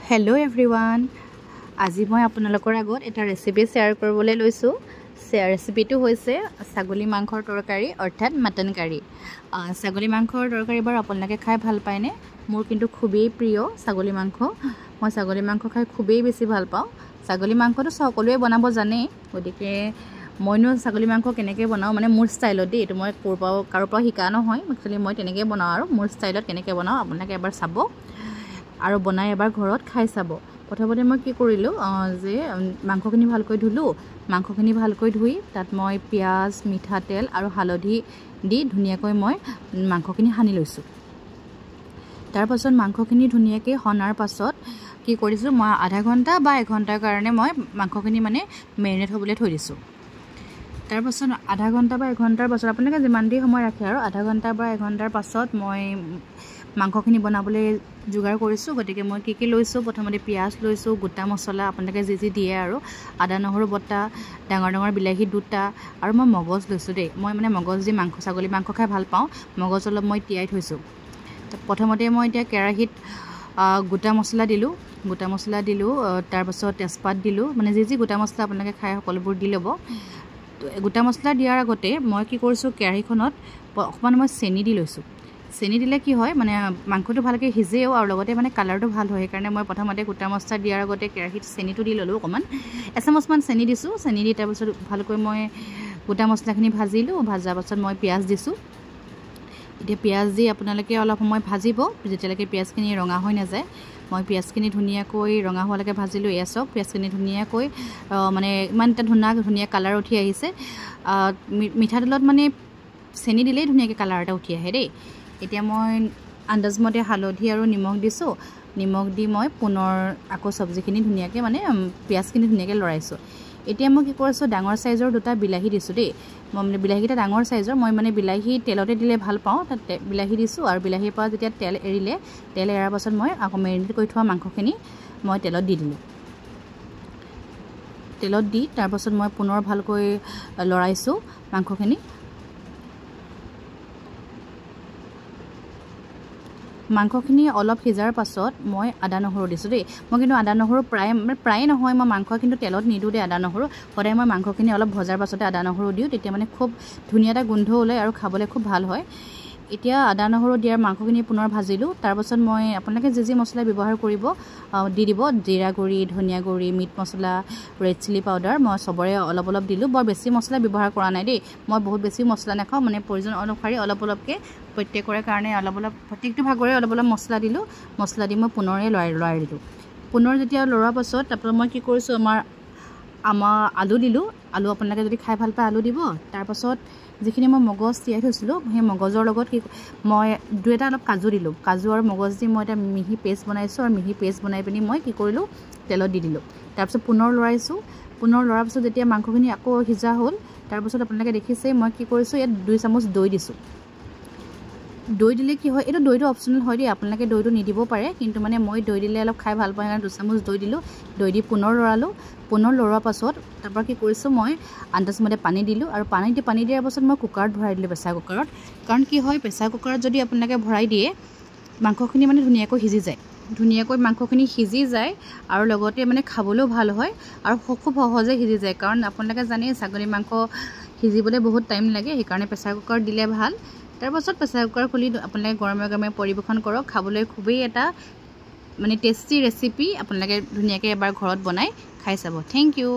hello everyone আজি মই আপোনালোকৰ আগত এটা ৰেচিপি শেয়াৰ কৰিবলৈ লৈছো ৰেচিপিটো হৈছে ছাগলী মাংসৰ তৰকাৰী অৰ্থাৎ মটন কাৰী ছাগলী মাংসৰ তৰকাৰী বাৰ আপোনালোকে খাই ভাল পায়নে মোৰ কিন্তু খুবেই প্ৰিয় ছাগলী মাংস মই ছাগলী মাংস খাই খুবেই বেছি ভাল পাওঁ ছাগলী মাংসটো সকলোৱে বনাব জানে গতিকে মইনো ছাগলী মাংস কেনেকৈ বনাওঁ মানে মোৰ ষ্টাইলত দেই এইটো মই কাৰো পৰা শিকা নহয় একচুৱেলি মই তেনেকৈ বনাওঁ আৰু মোৰ ষ্টাইলত কেনেকৈ বনাওঁ আপোনালোকে এবাৰ চাব আৰু বনাই এবাৰ ঘৰত খাই চাব প্ৰথমতে মই কি কৰিলো যে মাংসখিনি ভালকৈ ধুলো মাংসখিনি ভালকৈ ধুই তাত মই পিয়াজ মিঠাতেল আৰু হালধি দি ধুনিয়াকৈ মই মাংসখিনি হানি লৈছো তাৰ পাছত মাংসখিনি ধুনিয়াকৈ হনাৰ পাছত কি কৰিছো মই আধা ঘণ্টা বা 1 ঘণ্টাৰ কাৰণে মই মাংসখিনি মানে মেৰিনেট হ'বলৈ থৈ দিছো তাৰ পাছত আধা ঘণ্টা বা 1 ঘণ্টাৰ পাছত আপোনালোকে যিমান দি সময় ৰাখে আৰু আধা ঘণ্টা বা 1 ঘণ্টাৰ পাছত মই মাংসখিনি বনাবলৈ যোগাৰ কৰিছো গতিকে মই কি লৈছো প্ৰথমতে পিয়াজ লৈছো গোটা মছলা আপোনালোকে যি দিয়ে আৰু আদা নহৰু বটা ডাঙৰ বিলাহী দুটা আৰু মই মগজ লৈছো দেই মই মানে মগজ দি মাংস ছাগলী মাংস খাই ভাল পাওঁ মগজ অলপ মই তিয়াই থৈছো প্ৰথমতে মই এতিয়া কেৰাহীত গোটা মছলা দিলো তাৰ পাছত তেজপাত দিলো মানে যি গোটা মছলা আপোনালোকে খাই সকলোবোৰ দি ল'ব গোটা মছলা দিয়াৰ আগতে মই কি কৰিছো কেৰাহীখনত অকমান মই চেনি দি লৈছো চেনি দিলে কি হয় মানে মাংসটো ভালকৈ হিজেও আৰু লগতে মানে কালাৰটো ভাল হয় কাৰণে মই প্ৰথমতে গোটা মছলা দিয়াৰ আগতে কেৰাহীত চেনিটো দি ললো অকমান এচামুচমান চেনি দিছো চেনি দি তাৰ পাছত ভালকৈ মই গোটা মছলাখিনি ভাজিলো ভাজাৰ পাছত মই পিয়াজ দিছো এতিয়া পিয়াজ দি আপোনালোকে অলপ সময় ভাজিব যেতিয়ালৈকে পিয়াজখিনি ৰঙা হৈ নাযায় মই পিয়াজখিনি ধুনিয়াকৈ ৰঙা হোৱালৈকে ভাজিলো এছক পিয়াজখিনি ধুনিয়াকৈ মানে ইমান এটা ধুনিয়া কালাৰ উঠি আহিছে মিঠাতেলত মানে চেনি দিলেই ধুনিয়াকৈ কালাৰ এটা উঠি আহে দেই এতিয়া মই আন্দাজমতে হালধি আৰু নিমখ দিছো নিমখ দি মই পুনৰ আকৌ সবজিখিনি ধুনিয়াকৈ মানে পিয়াজখিনি ধুনিয়াকৈ লৰাইছো এতিয়া মই কি কৰিছো ডাঙৰ সাইজৰ দুটা বিলাহী দিছো দেই মই মানে বিলাহীটা ডাঙৰ সাইজৰ মই মানে বিলাহী তেলতে দিলে ভাল পাওঁ তাতে বিলাহী দিছো আৰু বিলাহীৰ পৰা যেতিয়া তেল এৰাৰ পাছত মই আকৌ মেৰিনেট কৰি থোৱা মাংসখিনি মই তেলত দি দিলো তেলত দি তাৰ পাছত মই পুনৰ ভালকৈ লৰাইছো মাংসখিনি মাংসখিনি অলপ সিজাৰ পাছত মই আদা নহৰু দিছো দেই মই কিন্তু আদা নহৰু প্ৰায় নহয় মই মাংস কিন্তু তেলত নিদু দে আদা নহৰু সদায় মই মাংসখিনি অলপ ভজাৰ পাছতে আদা নহৰু দিও তেতিয়া মানে খুব ধুনিয়া এটা গোন্ধ ওলাই আৰু খাবলৈ খুব ভাল হয় এতিয়া আদা নহৰু দিয়াৰ মাংসখিনি পুনৰ ভাজিলো তাৰ পাছত মই আপোনালোকে যি মছলা ব্যৱহাৰ কৰিব দি দিব জিৰা গুৰি ধনিয়া গুৰি মিট মছলা ৰেড চিলি পাউডাৰ মই সবৰে অলপ দিলো বৰ বেছি মছলা ব্যৱহাৰ কৰা নাই দেই মই বহুত বেছি মছলা নাখাওঁ মানে প্ৰয়োজন অনুসাৰে অলপকে প্ৰত্যেকৰে কাৰণে অলপ প্ৰত্যেকটো ভাগৰে অলপ মছলা দিলো মছলা দি মই পুনৰে লৰাই দিলো পুনৰ যেতিয়া লৰাৰ পাছত তাৰপৰা মই কি কৰিছো আমাৰ আলু দিলো আলু আপোনালোকে যদি খাই ভাল পায় আলু দিব তাৰ পাছত যিখিনি মই মগজ তিয়াই থৈছিলো সেই মগজৰ লগত কি মই দুটা অলপ কাজু দিলো কাজু আৰু মগজ দি মই এটা মিহি পেষ্ট বনাইছো আৰু মিহি পেষ্ট বনাই পিনি মই কি কৰিলো তেলত দি দিলো তাৰ পাছত পুনৰ লৰাইছো পুনৰ লৰাৰ পাছত যেতিয়া মাংসখিনি আকৌ সিজা হ'ল তাৰ পাছত আপোনালোকে দেখিছে মই কি কৰিছো ইয়াত 2 চামুচ দৈ দিছো দৈ দিলে কি হয় এটা দৈটো অপচনেল হয় দেই আপোনালোকে দৈটো নিদিব পাৰে কিন্তু মানে মই দৈ দিলে অলপ খাই ভাল পাওঁ কাৰণে 2 চামুচ দৈ দিলো দৈ দি পুনৰ লৰালো পুনৰ লৰোৱাৰ পাছত তাৰপৰা কি কৰিছো মই আন্দাজমতে পানী দিলো আৰু পানী দিয়াৰ পাছত মই কুকাৰত ভৰাই দিলো প্ৰেছাৰ কুকাৰত কাৰণ কি হয় প্ৰেছাৰ কুকাৰত যদি আপোনালোকে ভৰাই দিয়ে মাংসখিনি মানে ধুনিয়াকৈ সিজি যায় ধুনিয়াকৈ মাংসখিনি সিজি যায় আৰু লগতে মানে খাবলৈও ভাল হয় আৰু খুব সহজে সিজি যায় কাৰণ আপোনালোকে জানে ছাগলী মাংস সিজিবলৈ বহুত টাইম লাগে সেইকাৰণে প্ৰেছাৰ কুকাৰত দিলে ভাল তাৰ পাছত প্ৰেছাৰ কুকাৰ খুলি আপোনালোকে গৰমে পৰিবেশন কৰক খাবলৈ খুবেই এটা মানে টেষ্টি ৰেচিপি আপোনালোকে ধুনিয়াকৈ এবাৰ ঘৰত বনাই খাই চাব থ্যাংক ইউ